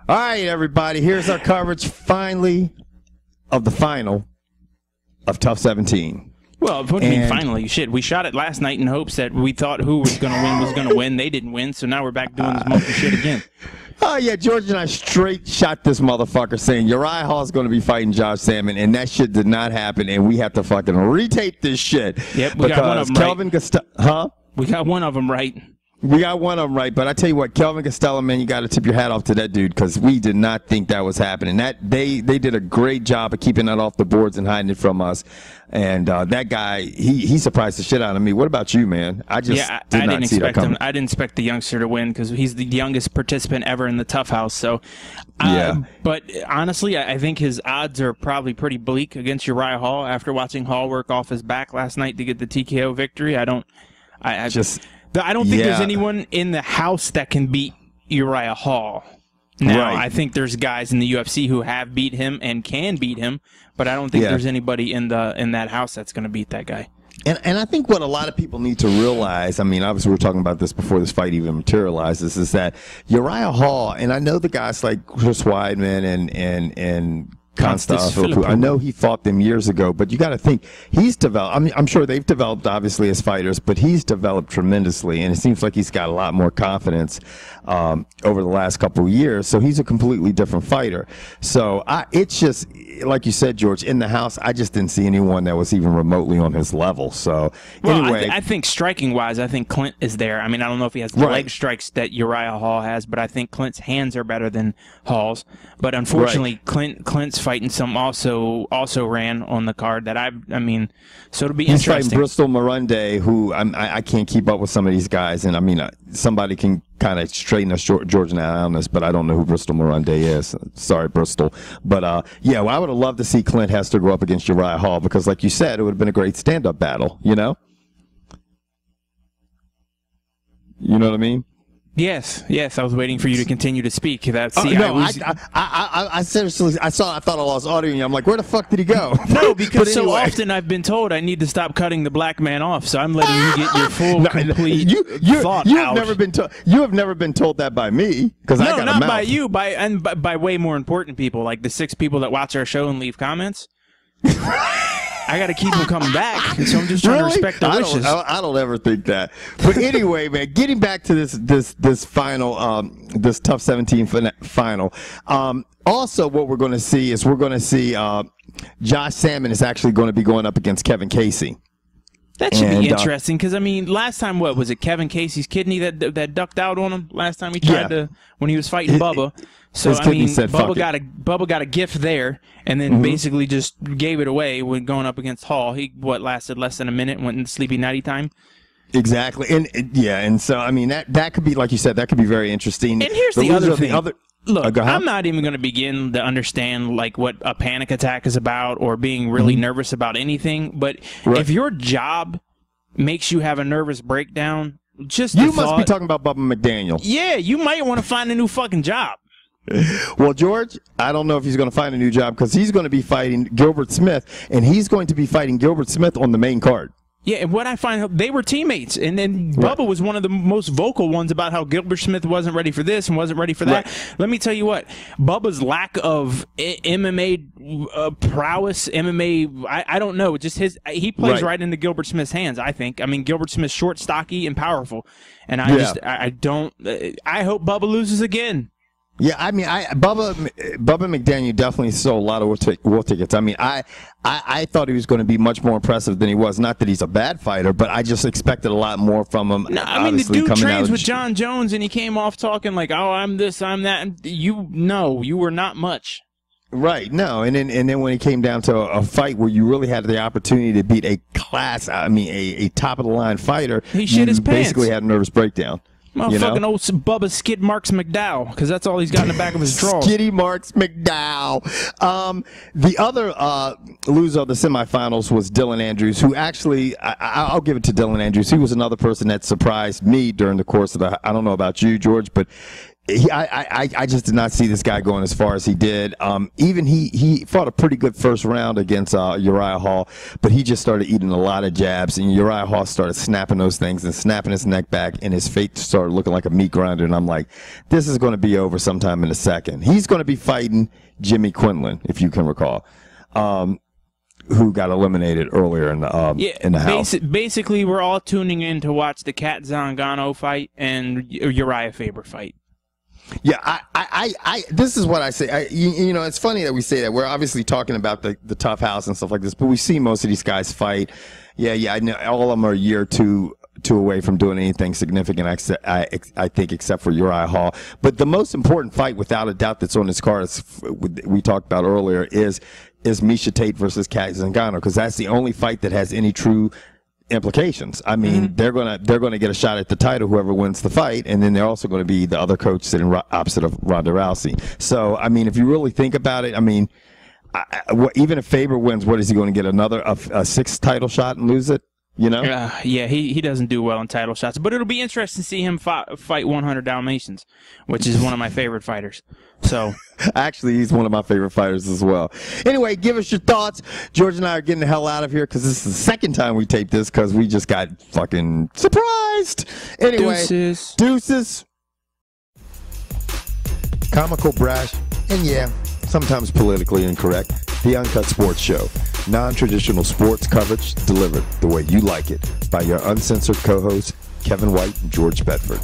All right, everybody. Here's our coverage, finally, of the final of Tough 17. Well, what do you mean finally? Shit, we shot it last night in hopes that we thought who was going to win was going to win. They didn't win, so now we're back doing this monkey shit again. Oh, yeah, George and I straight shot this motherfucker saying Uriah Hall is going to be fighting Josh Salmon, and that shit did not happen, and we have to fucking retape this shit. Yep, we got one of them Kelvin right. We got one of them right. We got one of them right, but I tell you what, Kelvin Gastelum, man, you got to tip your hat off to that dude because we did not think that was happening. They did a great job of keeping that off the boards and hiding it from us. And that guy, he surprised the shit out of me. What about you, man? I didn't expect him. I didn't expect the youngster to win because he's the youngest participant ever in the Tough House. So, yeah. But honestly, I think his odds are probably pretty bleak against Uriah Hall after watching Hall work off his back last night to get the TKO victory. I don't think there's anyone in the house that can beat Uriah Hall. Now, I think there's guys in the UFC who have beat him and can beat him, but I don't think there's anybody in that house that's going to beat that guy. And I think what a lot of people need to realize, I mean, obviously we were talking about this before this fight even materializes, is that Uriah Hall, and I know the guys like Chris Weidman and Constantine, I know he fought them years ago, but you got to think he's developed. I mean, I'm sure they've developed obviously as fighters, but he's developed tremendously, and it seems like he's got a lot more confidence over the last couple of years. So he's a completely different fighter. So it's just like you said, George, in the house, I just didn't see anyone that was even remotely on his level. So anyway, I think striking wise, I think Clint is there. I mean, I don't know if he has the leg strikes that Uriah Hall has, but I think Clint's hands are better than Hall's. But unfortunately, Clint's fighting some also ran on the card that I mean, so it'll be interesting. He's fighting Bristol Morunde, who I can't keep up with some of these guys, and I mean, somebody can kind of straighten us, George and I on this, but I don't know who Bristol Morunde is. Sorry, Bristol. But yeah, well, I would have loved to see Clint Hester go up against Uriah Hall because, like you said, it would have been a great stand-up battle. You know what I mean? Yes. I was waiting for you to continue to speak. I seriously, I thought I lost audio. And I'm like, where the fuck did he go? No, because so often I've been told I need to stop cutting the black man off. So I'm letting you get your full, complete thought out. You have never been told that by me because I got a mouth. No, not by you, by way more important people, like the 6 people that watch our show and leave comments. I got to keep them coming back, so I'm just trying to respect their wishes. I don't ever think that. But anyway, man, getting back to this final, this Tough 17 final. Also, what we're going to see is Josh Salmon is actually going to be going up against Kevin Casey. That should be interesting because, I mean, last time, what was it, Kevin Casey's kidney that ducked out on him last time he tried to, when he was fighting Bubba. So, I mean, Bubba got a gift there and then basically just gave it away when going up against Hall. He, lasted less than a minute, went into sleepy nighty time. Exactly. And so, I mean, that could be, like you said, that could be very interesting. And here's the other thing. Look, I'm not even going to begin to understand like what a panic attack is about or being really nervous about anything. But if your job makes you have a nervous breakdown, you must be talking about Bubba McDaniel. Yeah, you might want to find a new fucking job. Well, George, I don't know if he's going to find a new job because he's going to be fighting Gilbert Smith, and he's going to be fighting Gilbert Smith on the main card. Yeah, and what I find, they were teammates, and then Bubba was one of the most vocal ones about how Gilbert Smith wasn't ready for this and wasn't ready for that. Let me tell you what, Bubba's lack of MMA prowess, MMA, I don't know, just he plays right into Gilbert Smith's hands, I think. I mean, Gilbert Smith's short, stocky, and powerful, and I hope Bubba loses again. Yeah, I mean, Bubba McDaniel definitely sold a lot of wolf tickets. I mean, I thought he was going to be much more impressive than he was. Not that he's a bad fighter, but I just expected a lot more from him. No, I mean, the dude trains with John Jones, and he came off talking like, "Oh, I'm this, I'm that." You were not much. Right. No, and then when it came down to a fight where you really had the opportunity to beat a top of the line fighter, he shit his pants. Basically had a nervous breakdown. Motherfucking old Bubba Skid Marks McDowell, because that's all he's got in the back of his drawer. Skiddy Marks McDowell. The other loser of the semifinals was Dylan Andrews, who actually, I'll give it to Dylan Andrews. He was another person that surprised me during the course of I don't know about you, George, but I just did not see this guy going as far as he did. Even he fought a pretty good first round against Uriah Hall, but he just started eating a lot of jabs, and Uriah Hall started snapping those things and snapping his neck back, and his face started looking like a meat grinder. And I'm like, this is going to be over sometime in a second. He's going to be fighting Jimmy Quinlan, if you can recall. Who got eliminated earlier in the house. Basically, we're all tuning in to watch the Cat Zingano fight and Uriah Faber fight. Yeah, this is what I say. You know, it's funny that we say that. We're obviously talking about the tough house and stuff like this, but we see most of these guys fight. Yeah, I know all of them are a year or two away from doing anything significant, I think, except for Uriah Hall. But the most important fight, without a doubt, that's on this card, we talked about earlier, is Miesha Tate versus Cat Zingano, because that's the only fight that has any true implications. I mean, they're gonna get a shot at the title, whoever wins the fight, and then they're also going to be the other coach sitting opposite of Ronda Rousey. So, I mean, if you really think about it, I mean, even if Faber wins, what is he going to get, another a sixth title shot and lose it? You know? Yeah, he doesn't do well in title shots, but it'll be interesting to see him fight 100 Dalmatians, which is one of my favorite fighters. So actually, he's one of my favorite fighters as well. Anyway, give us your thoughts. George and I are getting the hell out of here because this is the second time we taped this because we just got fucking surprised. Anyway, deuces. Comical, brash, and yeah, sometimes politically incorrect. The UnCut Sports Show. Non-traditional sports coverage delivered the way you like it by your uncensored co-hosts, Kevin White and George Bedford.